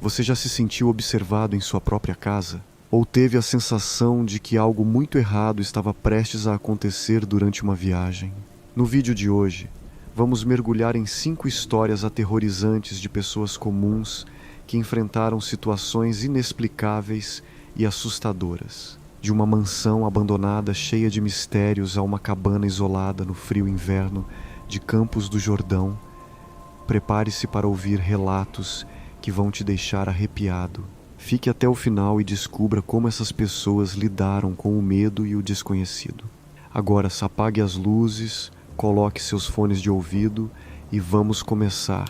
Você já se sentiu observado em sua própria casa? Ou teve a sensação de que algo muito errado estava prestes a acontecer durante uma viagem? No vídeo de hoje, vamos mergulhar em 5 histórias aterrorizantes de pessoas comuns que enfrentaram situações inexplicáveis e assustadoras. De uma mansão abandonada cheia de mistérios a uma cabana isolada no frio inverno de Campos do Jordão, prepare-se para ouvir relatos que vão te deixar arrepiado. Fique até o final e descubra como essas pessoas lidaram com o medo e o desconhecido. Agora, apague as luzes, coloque seus fones de ouvido e vamos começar.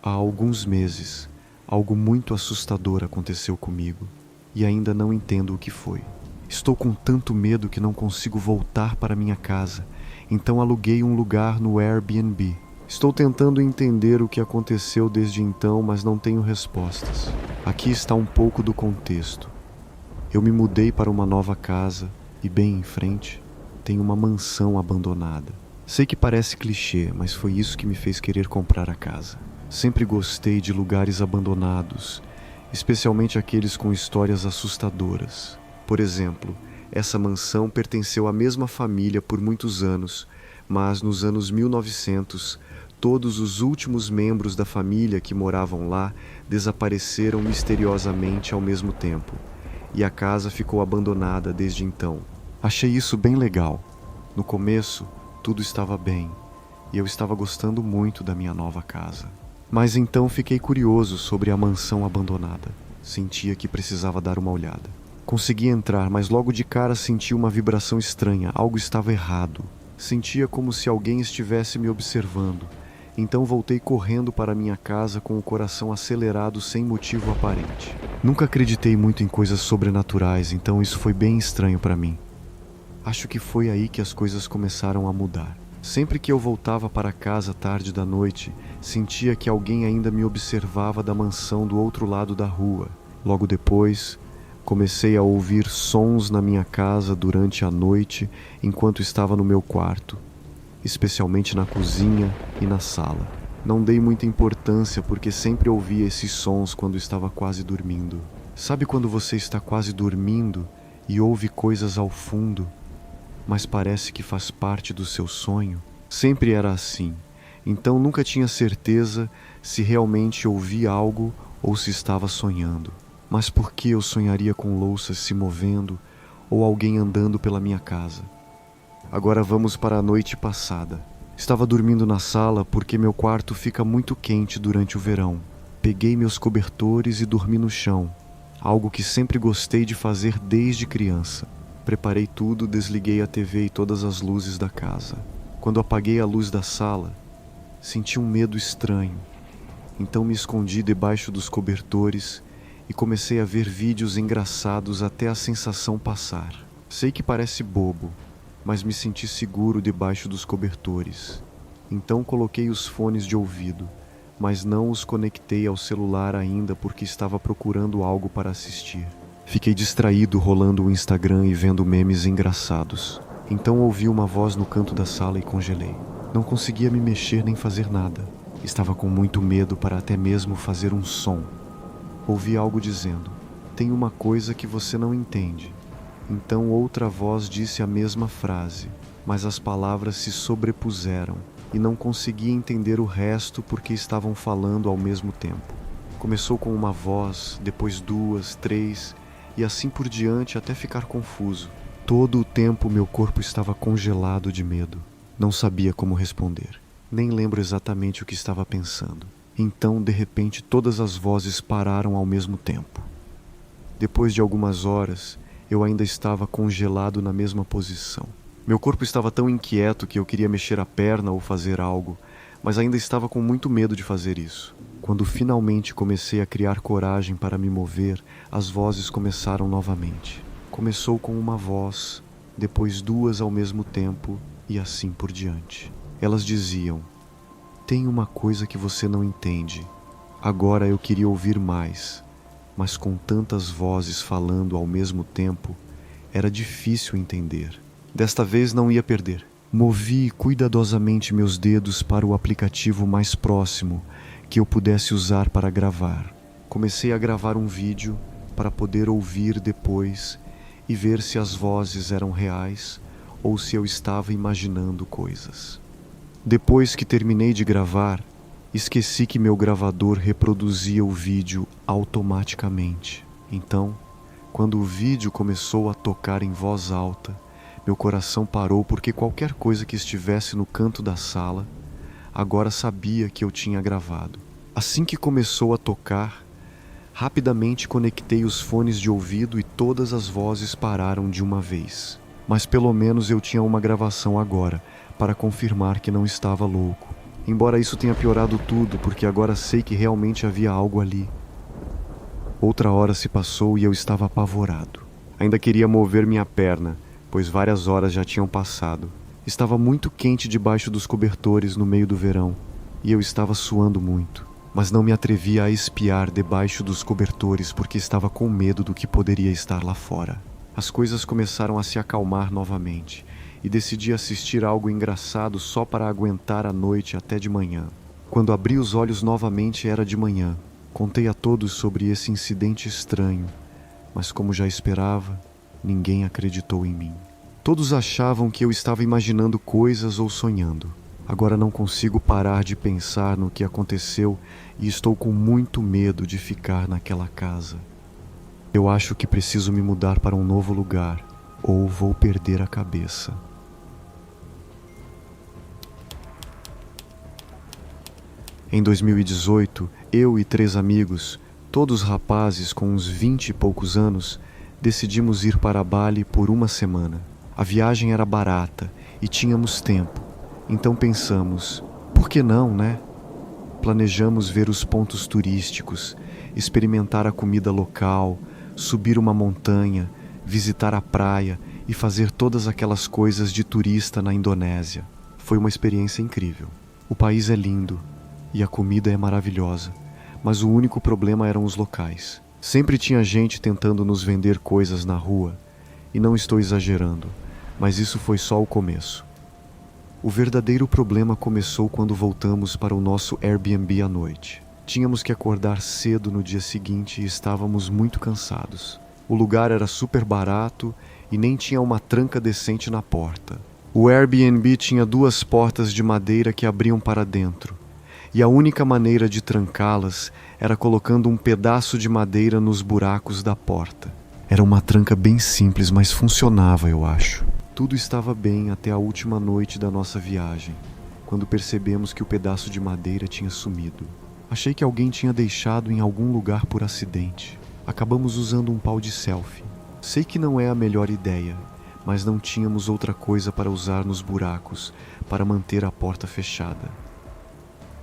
Há alguns meses, algo muito assustador aconteceu comigo e ainda não entendo o que foi. Estou com tanto medo que não consigo voltar para minha casa, então aluguei um lugar no Airbnb. Estou tentando entender o que aconteceu desde então, mas não tenho respostas. Aqui está um pouco do contexto. Eu me mudei para uma nova casa e bem em frente tem uma mansão abandonada. Sei que parece clichê, mas foi isso que me fez querer comprar a casa. Sempre gostei de lugares abandonados, especialmente aqueles com histórias assustadoras. Por exemplo, essa mansão pertenceu à mesma família por muitos anos, mas nos anos 1900, todos os últimos membros da família que moravam lá desapareceram misteriosamente ao mesmo tempo, e a casa ficou abandonada desde então. Achei isso bem legal. No começo, tudo estava bem, e eu estava gostando muito da minha nova casa. Mas então fiquei curioso sobre a mansão abandonada. Sentia que precisava dar uma olhada. Consegui entrar, mas logo de cara senti uma vibração estranha. Algo estava errado. Sentia como se alguém estivesse me observando. Então voltei correndo para minha casa com o coração acelerado sem motivo aparente. Nunca acreditei muito em coisas sobrenaturais, então isso foi bem estranho para mim. Acho que foi aí que as coisas começaram a mudar. Sempre que eu voltava para casa tarde da noite, sentia que alguém ainda me observava da mansão do outro lado da rua. Logo depois, comecei a ouvir sons na minha casa durante a noite enquanto estava no meu quarto, especialmente na cozinha e na sala. Não dei muita importância porque sempre ouvia esses sons quando estava quase dormindo. Sabe quando você está quase dormindo e ouve coisas ao fundo, mas parece que faz parte do seu sonho? Sempre era assim, então nunca tinha certeza se realmente ouvia algo ou se estava sonhando. Mas por que eu sonharia com louças se movendo ou alguém andando pela minha casa? Agora vamos para a noite passada. Estava dormindo na sala porque meu quarto fica muito quente durante o verão. Peguei meus cobertores e dormi no chão, algo que sempre gostei de fazer desde criança. Preparei tudo, desliguei a TV e todas as luzes da casa. Quando apaguei a luz da sala, senti um medo estranho. Então me escondi debaixo dos cobertores e comecei a ver vídeos engraçados até a sensação passar. Sei que parece bobo, mas me senti seguro debaixo dos cobertores. Então coloquei os fones de ouvido, mas não os conectei ao celular ainda porque estava procurando algo para assistir. Fiquei distraído rolando o Instagram e vendo memes engraçados. Então ouvi uma voz no canto da sala e congelei. Não conseguia me mexer nem fazer nada. Estava com muito medo para até mesmo fazer um som. Ouvi algo dizendo: "Tem uma coisa que você não entende." Então outra voz disse a mesma frase, mas as palavras se sobrepuseram e não conseguia entender o resto porque estavam falando ao mesmo tempo. Começou com uma voz, depois 2, 3 e assim por diante até ficar confuso. Todo o tempo meu corpo estava congelado de medo. Não sabia como responder. Nem lembro exatamente o que estava pensando. Então, de repente, todas as vozes pararam ao mesmo tempo. Depois de algumas horas, eu ainda estava congelado na mesma posição. Meu corpo estava tão inquieto que eu queria mexer a perna ou fazer algo, mas ainda estava com muito medo de fazer isso. Quando finalmente comecei a criar coragem para me mover, as vozes começaram novamente. Começou com uma voz, depois 2 ao mesmo tempo e assim por diante. Elas diziam: "Tem uma coisa que você não entende." Agora eu queria ouvir mais, mas com tantas vozes falando ao mesmo tempo, era difícil entender. Desta vez não ia perder. Movi cuidadosamente meus dedos para o aplicativo mais próximo que eu pudesse usar para gravar. Comecei a gravar um vídeo para poder ouvir depois e ver se as vozes eram reais ou se eu estava imaginando coisas. Depois que terminei de gravar, esqueci que meu gravador reproduzia o vídeo automaticamente. Então, quando o vídeo começou a tocar em voz alta, meu coração parou porque qualquer coisa que estivesse no canto da sala agora sabia que eu tinha gravado. Assim que começou a tocar, rapidamente conectei os fones de ouvido e todas as vozes pararam de uma vez. Mas pelo menos eu tinha uma gravação agora, para confirmar que não estava louco. Embora isso tenha piorado tudo, porque agora sei que realmente havia algo ali. Outra hora se passou e eu estava apavorado. Ainda queria mover minha perna, pois várias horas já tinham passado. Estava muito quente debaixo dos cobertores no meio do verão, e eu estava suando muito. Mas não me atrevia a espiar debaixo dos cobertores porque estava com medo do que poderia estar lá fora. As coisas começaram a se acalmar novamente, e decidi assistir algo engraçado só para aguentar a noite até de manhã. Quando abri os olhos novamente era de manhã. Contei a todos sobre esse incidente estranho, mas como já esperava, ninguém acreditou em mim. Todos achavam que eu estava imaginando coisas ou sonhando. Agora não consigo parar de pensar no que aconteceu e estou com muito medo de ficar naquela casa. Eu acho que preciso me mudar para um novo lugar ou vou perder a cabeça. Em 2018, eu e 3 amigos, todos rapazes com uns 20 e poucos anos, decidimos ir para Bali por uma semana. A viagem era barata e tínhamos tempo, então pensamos, por que não, né? Planejamos ver os pontos turísticos, experimentar a comida local, subir uma montanha, visitar a praia e fazer todas aquelas coisas de turista na Indonésia. Foi uma experiência incrível. O país é lindo e a comida é maravilhosa, mas o único problema eram os locais. Sempre tinha gente tentando nos vender coisas na rua, e não estou exagerando, mas isso foi só o começo. O verdadeiro problema começou quando voltamos para o nosso Airbnb à noite. Tínhamos que acordar cedo no dia seguinte e estávamos muito cansados. O lugar era super barato e nem tinha uma tranca decente na porta. O Airbnb tinha 2 portas de madeira que abriam para dentro, e a única maneira de trancá-las era colocando um pedaço de madeira nos buracos da porta. Era uma tranca bem simples, mas funcionava, eu acho. Tudo estava bem até a última noite da nossa viagem, quando percebemos que o pedaço de madeira tinha sumido. Achei que alguém tinha deixado em algum lugar por acidente. Acabamos usando um pau de selfie. Sei que não é a melhor ideia, mas não tínhamos outra coisa para usar nos buracos para manter a porta fechada.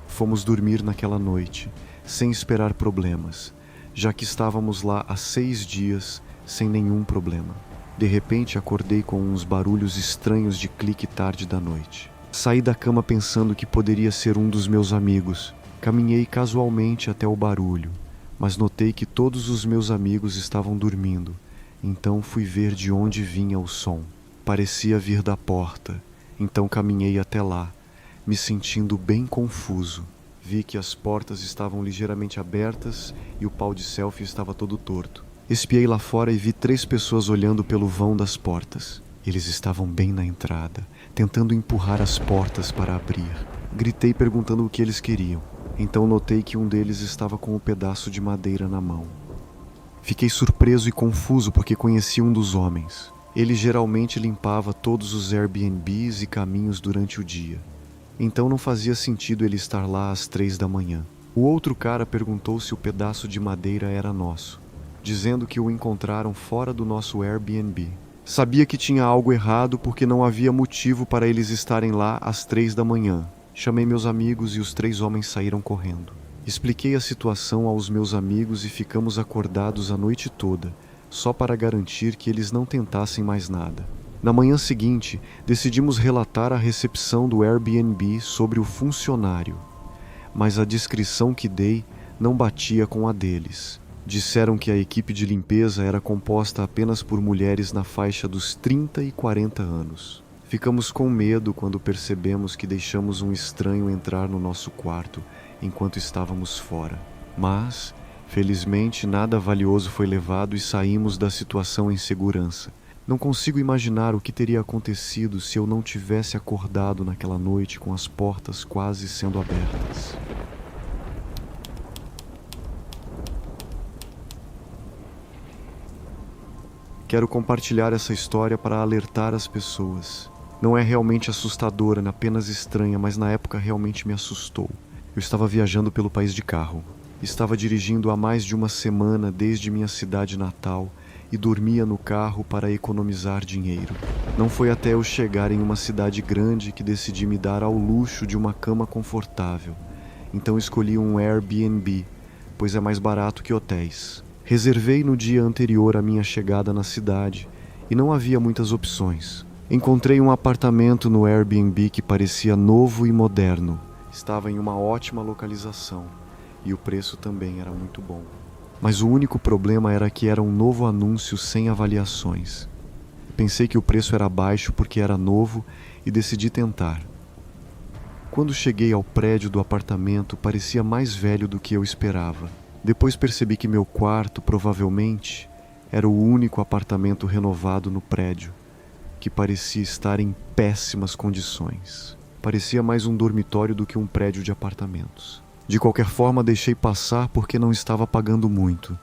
Fomos dormir naquela noite, sem esperar problemas, já que estávamos lá há 6 dias sem nenhum problema. De repente acordei com uns barulhos estranhos de clique tarde da noite. Saí da cama pensando que poderia ser um dos meus amigos. Caminhei casualmente até o barulho, mas notei que todos os meus amigos estavam dormindo, então fui ver de onde vinha o som. Parecia vir da porta, então caminhei até lá, me sentindo bem confuso. Vi que as portas estavam ligeiramente abertas e o pau de selfie estava todo torto. Espiei lá fora e vi 3 pessoas olhando pelo vão das portas. Eles estavam bem na entrada, tentando empurrar as portas para abrir. Gritei perguntando o que eles queriam. Então notei que um deles estava com um pedaço de madeira na mão. Fiquei surpreso e confuso porque conheci um dos homens. Ele geralmente limpava todos os Airbnbs e caminhos durante o dia. Então não fazia sentido ele estar lá às 3 da manhã. O outro cara perguntou se o pedaço de madeira era nosso, dizendo que o encontraram fora do nosso Airbnb. Sabia que tinha algo errado porque não havia motivo para eles estarem lá às 3 da manhã. Chamei meus amigos e os 3 homens saíram correndo. Expliquei a situação aos meus amigos e ficamos acordados a noite toda, só para garantir que eles não tentassem mais nada. Na manhã seguinte, decidimos relatar à recepção do Airbnb sobre o funcionário, mas a descrição que dei não batia com a deles. Disseram que a equipe de limpeza era composta apenas por mulheres na faixa dos 30 e 40 anos. Ficamos com medo quando percebemos que deixamos um estranho entrar no nosso quarto enquanto estávamos fora. Mas, felizmente, nada valioso foi levado e saímos da situação em segurança. Não consigo imaginar o que teria acontecido se eu não tivesse acordado naquela noite com as portas quase sendo abertas. Quero compartilhar essa história para alertar as pessoas. Não é realmente assustadora, é apenas estranha, mas na época realmente me assustou. Eu estava viajando pelo país de carro. Estava dirigindo há mais de uma semana desde minha cidade natal e dormia no carro para economizar dinheiro. Não foi até eu chegar em uma cidade grande que decidi me dar ao luxo de uma cama confortável. Então escolhi um Airbnb, pois é mais barato que hotéis. Reservei no dia anterior à minha chegada na cidade e não havia muitas opções. Encontrei um apartamento no Airbnb que parecia novo e moderno. Estava em uma ótima localização e o preço também era muito bom. Mas o único problema era que era um novo anúncio sem avaliações. Pensei que o preço era baixo porque era novo e decidi tentar. Quando cheguei ao prédio do apartamento, parecia mais velho do que eu esperava. Depois percebi que meu quarto, provavelmente, era o único apartamento renovado no prédio, que parecia estar em péssimas condições. Parecia mais um dormitório do que um prédio de apartamentos. De qualquer forma, deixei passar porque não estava pagando muito,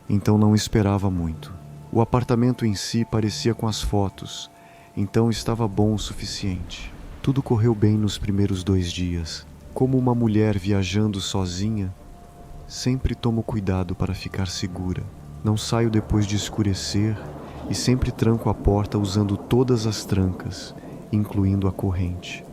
então não esperava muito. O apartamento em si parecia com as fotos, então estava bom o suficiente. Tudo correu bem nos primeiros 2 dias. Como uma mulher viajando sozinha, sempre tomo cuidado para ficar segura. Não saio depois de escurecer e sempre tranco a porta usando todas as trancas, incluindo a corrente.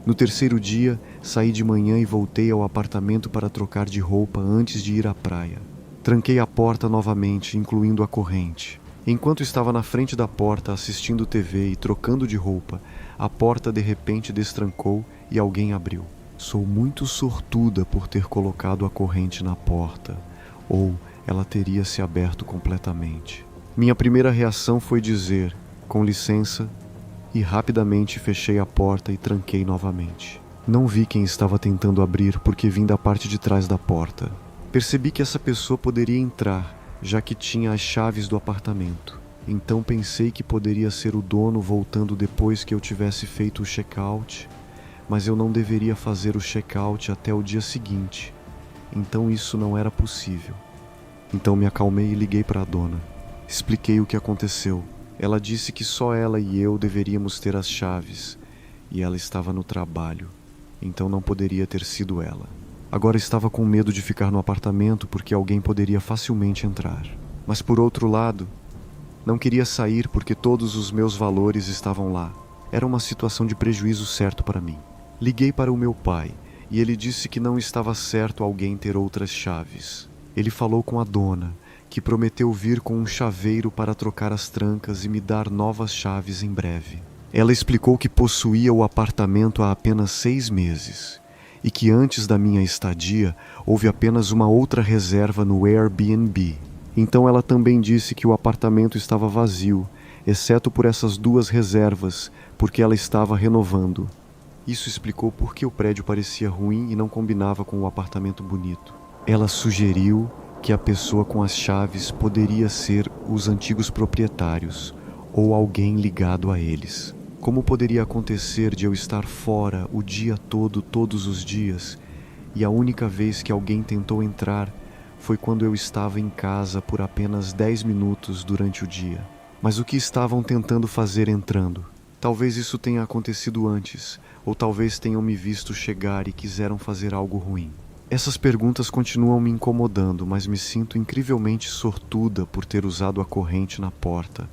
No 3º dia, saí de manhã e voltei ao apartamento para trocar de roupa antes de ir à praia. Tranquei a porta novamente, incluindo a corrente. Enquanto estava na frente da porta assistindo TV e trocando de roupa, a porta de repente destrancou e alguém abriu. Sou muito sortuda por ter colocado a corrente na porta, ou ela teria se aberto completamente. Minha primeira reação foi dizer, com licença, e rapidamente fechei a porta e tranquei novamente. Não vi quem estava tentando abrir porque vim da parte de trás da porta. Percebi que essa pessoa poderia entrar, já que tinha as chaves do apartamento. Então pensei que poderia ser o dono voltando depois que eu tivesse feito o check-out, mas eu não deveria fazer o check-out até o dia seguinte, então isso não era possível. Então me acalmei e liguei para a dona. Expliquei o que aconteceu. Ela disse que só ela e eu deveríamos ter as chaves, e ela estava no trabalho, então não poderia ter sido ela. Agora estava com medo de ficar no apartamento porque alguém poderia facilmente entrar. Mas por outro lado, não queria sair porque todos os meus valores estavam lá. Era uma situação de prejuízo certo para mim. Liguei para o meu pai e ele disse que não estava certo alguém ter outras chaves. Ele falou com a dona, que prometeu vir com um chaveiro para trocar as trancas e me dar novas chaves em breve. Ela explicou que possuía o apartamento há apenas 6 meses e que antes da minha estadia houve apenas uma outra reserva no Airbnb. Então ela também disse que o apartamento estava vazio, exceto por essas 2 reservas, porque ela estava renovando. Isso explicou por que o prédio parecia ruim e não combinava com o apartamento bonito. Ela sugeriu que a pessoa com as chaves poderia ser os antigos proprietários ou alguém ligado a eles. Como poderia acontecer de eu estar fora o dia todo, todos os dias, e a única vez que alguém tentou entrar foi quando eu estava em casa por apenas 10 minutos durante o dia? Mas o que estavam tentando fazer entrando? Talvez isso tenha acontecido antes, ou talvez tenham me visto chegar e quiseram fazer algo ruim. Essas perguntas continuam me incomodando, mas me sinto incrivelmente sortuda por ter usado a corrente na porta,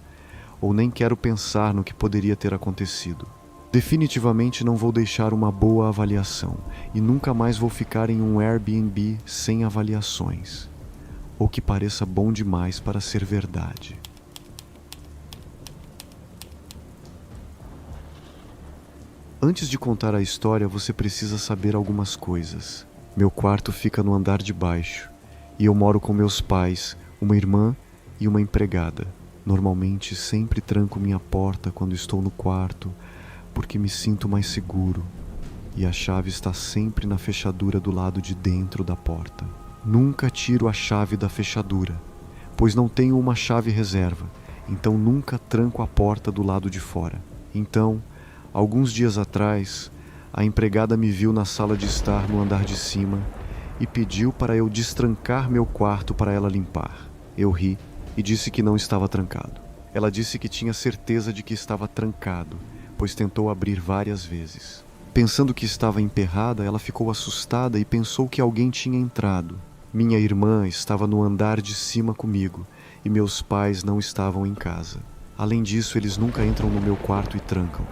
ou nem quero pensar no que poderia ter acontecido. Definitivamente não vou deixar uma boa avaliação, e nunca mais vou ficar em um Airbnb sem avaliações, ou que pareça bom demais para ser verdade. Antes de contar a história, você precisa saber algumas coisas. Meu quarto fica no andar de baixo, e eu moro com meus pais, uma irmã e uma empregada. Normalmente sempre tranco minha porta quando estou no quarto, porque me sinto mais seguro, e a chave está sempre na fechadura do lado de dentro da porta. Nunca tiro a chave da fechadura, pois não tenho uma chave reserva, então nunca tranco a porta do lado de fora. Então, alguns dias atrás, a empregada me viu na sala de estar no andar de cima e pediu para eu destrancar meu quarto para ela limpar. Eu ri e disse que não estava trancado. Ela disse que tinha certeza de que estava trancado, pois tentou abrir várias vezes. Pensando que estava emperrada, ela ficou assustada e pensou que alguém tinha entrado. Minha irmã estava no andar de cima comigo e meus pais não estavam em casa. Além disso, eles nunca entram no meu quarto e trancam.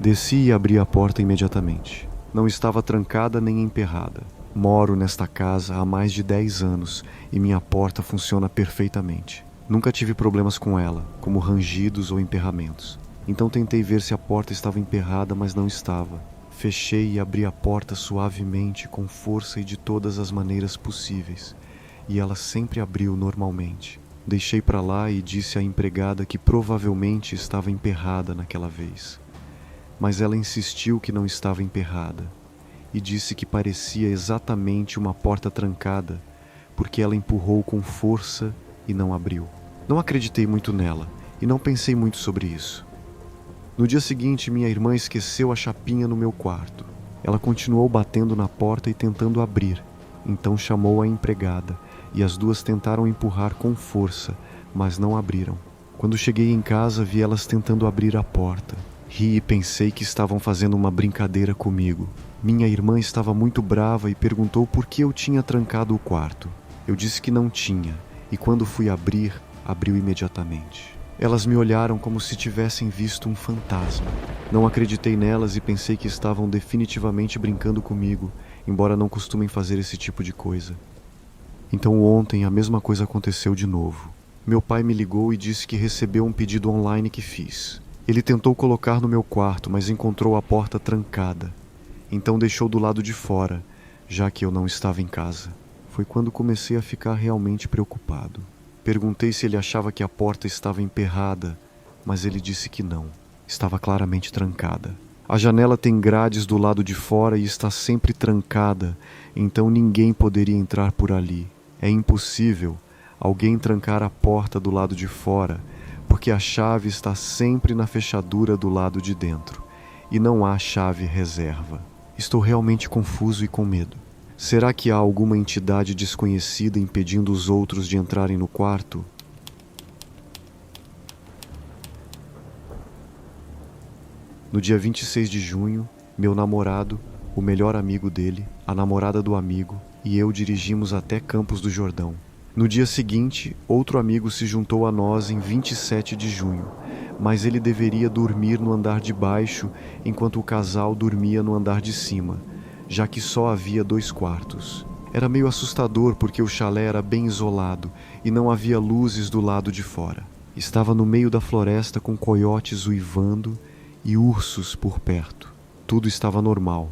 Desci e abri a porta imediatamente. Não estava trancada nem emperrada. Moro nesta casa há mais de 10 anos e minha porta funciona perfeitamente. Nunca tive problemas com ela, como rangidos ou emperramentos. Então tentei ver se a porta estava emperrada, mas não estava. Fechei e abri a porta suavemente, com força e de todas as maneiras possíveis, e ela sempre abriu normalmente. Deixei para lá e disse à empregada que provavelmente estava emperrada naquela vez. Mas ela insistiu que não estava emperrada e disse que parecia exatamente uma porta trancada, porque ela empurrou com força e não abriu. Não acreditei muito nela e não pensei muito sobre isso. No dia seguinte, minha irmã esqueceu a chapinha no meu quarto. Ela continuou batendo na porta e tentando abrir. Então chamou a empregada e as duas tentaram empurrar com força, mas não abriram. Quando cheguei em casa, vi elas tentando abrir a porta. Ri e pensei que estavam fazendo uma brincadeira comigo. Minha irmã estava muito brava e perguntou por que eu tinha trancado o quarto. Eu disse que não tinha, e quando fui abrir, abriu imediatamente. Elas me olharam como se tivessem visto um fantasma. Não acreditei nelas e pensei que estavam definitivamente brincando comigo, embora não costumem fazer esse tipo de coisa. Então ontem a mesma coisa aconteceu de novo. Meu pai me ligou e disse que recebeu um pedido online que fiz. Ele tentou colocar no meu quarto, mas encontrou a porta trancada. Então deixou do lado de fora, já que eu não estava em casa. Foi quando comecei a ficar realmente preocupado. Perguntei se ele achava que a porta estava emperrada, mas ele disse que não. Estava claramente trancada. A janela tem grades do lado de fora e está sempre trancada, então ninguém poderia entrar por ali. É impossível alguém trancar a porta do lado de fora, porque a chave está sempre na fechadura do lado de dentro, e não há chave reserva. Estou realmente confuso e com medo. Será que há alguma entidade desconhecida impedindo os outros de entrarem no quarto? No dia 26 de junho, meu namorado, o melhor amigo dele, a namorada do amigo e eu dirigimos até Campos do Jordão. No dia seguinte, outro amigo se juntou a nós em 27 de junho, mas ele deveria dormir no andar de baixo enquanto o casal dormia no andar de cima, já que só havia 2 quartos. Era meio assustador porque o chalé era bem isolado e não havia luzes do lado de fora. Estava no meio da floresta com coiotes uivando e ursos por perto. Tudo estava normal.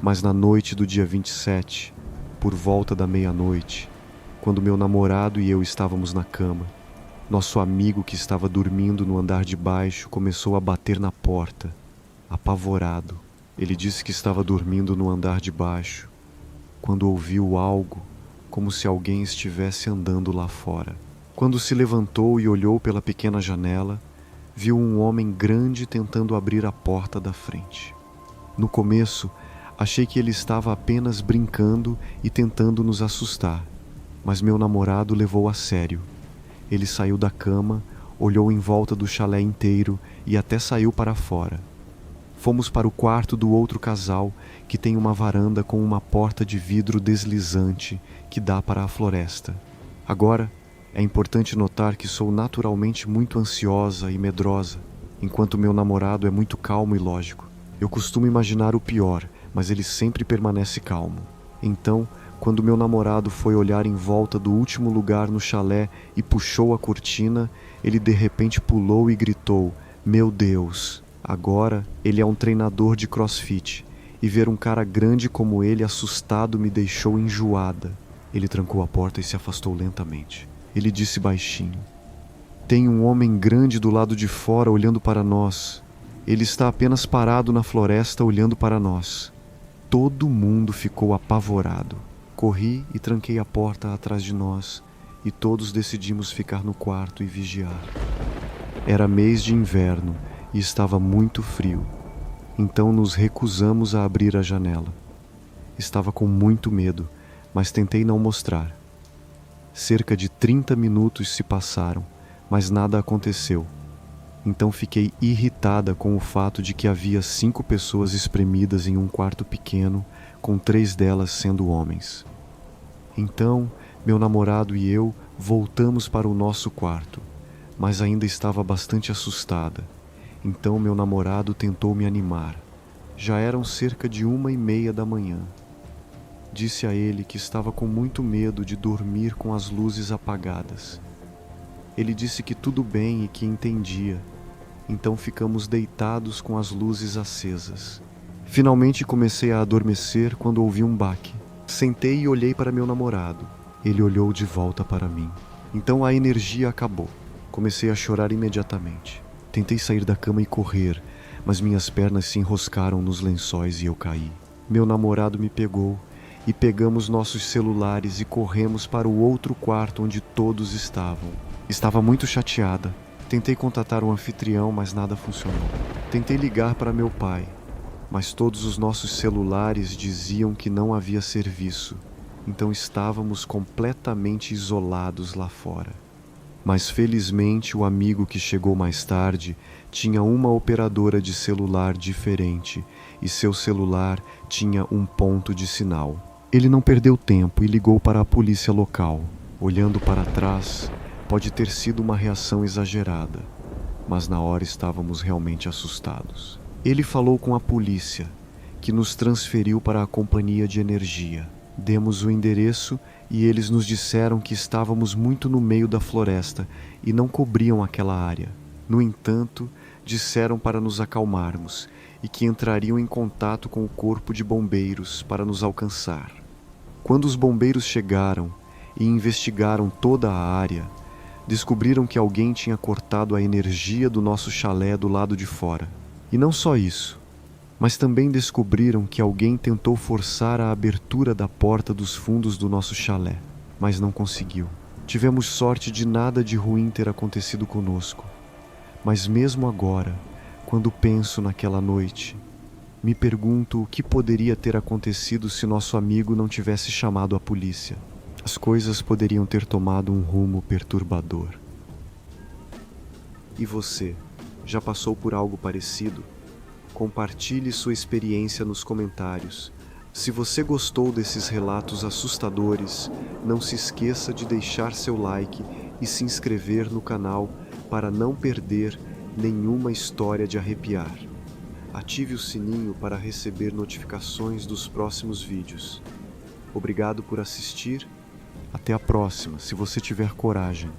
Mas na noite do dia 27, por volta da meia-noite, quando meu namorado e eu estávamos na cama, nosso amigo que estava dormindo no andar de baixo começou a bater na porta, apavorado. Ele disse que estava dormindo no andar de baixo, quando ouviu algo, como se alguém estivesse andando lá fora. Quando se levantou e olhou pela pequena janela, viu um homem grande tentando abrir a porta da frente. No começo, achei que ele estava apenas brincando e tentando nos assustar, mas meu namorado levou a sério. Ele saiu da cama, olhou em volta do chalé inteiro e até saiu para fora. Fomos para o quarto do outro casal, que tem uma varanda com uma porta de vidro deslizante que dá para a floresta. Agora, é importante notar que sou naturalmente muito ansiosa e medrosa, enquanto meu namorado é muito calmo e lógico. Eu costumo imaginar o pior, mas ele sempre permanece calmo. Então, quando meu namorado foi olhar em volta do último lugar no chalé e puxou a cortina, ele de repente pulou e gritou: "Meu Deus!" Agora, ele é um treinador de CrossFit, e ver um cara grande como ele assustado me deixou enjoada. Ele trancou a porta e se afastou lentamente. Ele disse baixinho: Tem um homem grande do lado de fora olhando para nós. Ele está apenas parado na floresta olhando para nós. Todo mundo ficou apavorado. Corri e tranquei a porta atrás de nós e todos decidimos ficar no quarto e vigiar. Era mês de inverno e estava muito frio, então nos recusamos a abrir a janela. Estava com muito medo, mas tentei não mostrar. Cerca de 30 minutos se passaram, mas nada aconteceu. Então fiquei irritada com o fato de que havia 5 pessoas espremidas em um quarto pequeno, com 3 delas sendo homens. Então, meu namorado e eu voltamos para o nosso quarto, mas ainda estava bastante assustada. Então meu namorado tentou me animar. Já eram cerca de 1h30 da manhã. Disse a ele que estava com muito medo de dormir com as luzes apagadas. Ele disse que tudo bem e que entendia. Então ficamos deitados com as luzes acesas. Finalmente comecei a adormecer quando ouvi um baque. Sentei e olhei para meu namorado. Ele olhou de volta para mim. Então a energia acabou. Comecei a chorar imediatamente. Tentei sair da cama e correr, mas minhas pernas se enroscaram nos lençóis e eu caí. Meu namorado me pegou e pegamos nossos celulares e corremos para o outro quarto onde todos estavam. Estava muito chateada. Tentei contatar o anfitrião, mas nada funcionou. Tentei ligar para meu pai, mas todos os nossos celulares diziam que não havia serviço. Então estávamos completamente isolados lá fora. Mas felizmente o amigo que chegou mais tarde tinha uma operadora de celular diferente e seu celular tinha um ponto de sinal. Ele não perdeu tempo e ligou para a polícia local. Olhando para trás, pode ter sido uma reação exagerada, mas na hora estávamos realmente assustados. Ele falou com a polícia, que nos transferiu para a companhia de energia. Demos o endereço e eles nos disseram que estávamos muito no meio da floresta e não cobriam aquela área. No entanto, disseram para nos acalmarmos e que entrariam em contato com o corpo de bombeiros para nos alcançar. Quando os bombeiros chegaram e investigaram toda a área, descobriram que alguém tinha cortado a energia do nosso chalé do lado de fora. E não só isso, mas também descobriram que alguém tentou forçar a abertura da porta dos fundos do nosso chalé, mas não conseguiu. Tivemos sorte de nada de ruim ter acontecido conosco. Mas mesmo agora, quando penso naquela noite, me pergunto o que poderia ter acontecido se nosso amigo não tivesse chamado a polícia. As coisas poderiam ter tomado um rumo perturbador. E você, já passou por algo parecido? Compartilhe sua experiência nos comentários. Se você gostou desses relatos assustadores, não se esqueça de deixar seu like e se inscrever no canal para não perder nenhuma história de arrepiar. Ative o sininho para receber notificações dos próximos vídeos. Obrigado por assistir. Até a próxima, se você tiver coragem.